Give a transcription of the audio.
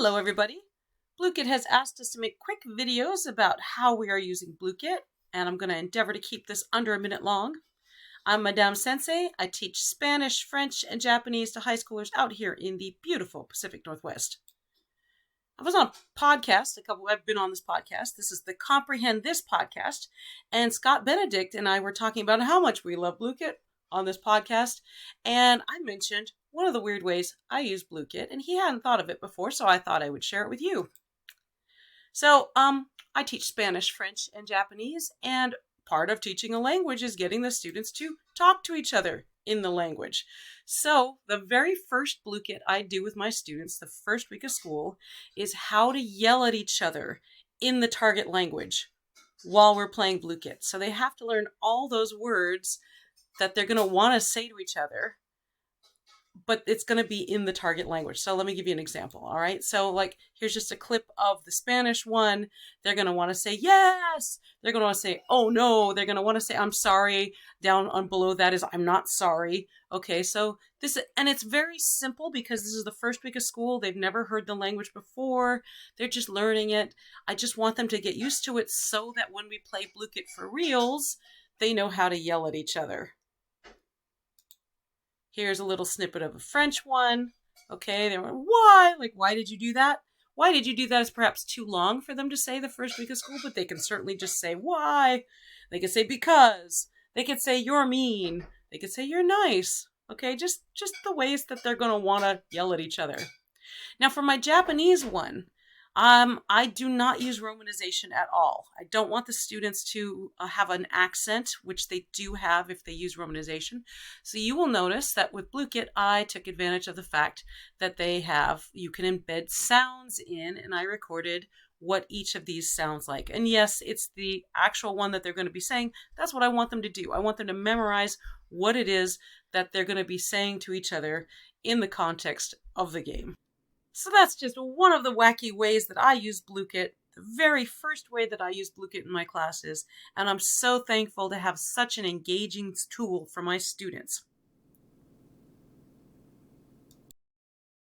Hello everybody! Blooket has asked us to make quick videos about how we are using Blooket, and I'm going to endeavor to keep this under a minute long. I'm Madame Sensei. I teach Spanish, French, and Japanese to high schoolers out here in the beautiful Pacific Northwest. I was on a podcast, I've been on this podcast. This is the Comprehend This podcast, and Scott Benedict and I were talking about how much we love Blooket on this podcast, and I mentioned one of the weird ways I use Blooket, and he hadn't thought of it before, so I thought I would share it with you. So, I teach Spanish, French, and Japanese, and part of teaching a language is getting the students to talk to each other in the language. So, the very first Blooket I do with my students the first week of school is how to yell at each other in the target language while we're playing Blooket. So they have to learn all those words that they're going to want to say to each other, but it's going to be in the target language. So let me give you an example. All right. So like, here's just a clip of the Spanish one. They're going to want to say, yes. They're going to want to say, oh no. They're going to want to say, I'm sorry. Down on below that is, I'm not sorry. Okay. So this, and it's very simple because this is the first week of school. They've never heard the language before. They're just learning it. I just want them to get used to it so that when we play Blooket for reals, they know how to yell at each other. Here's a little snippet of a French one. Okay, they went, why? Like, why did you do that? Why did you do that is perhaps too long for them to say the first week of school, but they can certainly just say why. They can say because. They could say you're mean. They could say you're nice. Okay, just the ways that they're going to want to yell at each other. Now, for my Japanese one, I do not use romanization at all. I don't want the students to have an accent, which they do have if they use romanization. So you will notice that with Blooket, I took advantage of the fact that you can embed sounds in, and I recorded what each of these sounds like. And yes, it's the actual one that they're going to be saying. That's what I want them to do. I want them to memorize what it is that they're going to be saying to each other in the context of the game. So that's just one of the wacky ways that I use Blooket, the very first way that I use Blooket in my classes, and I'm so thankful to have such an engaging tool for my students.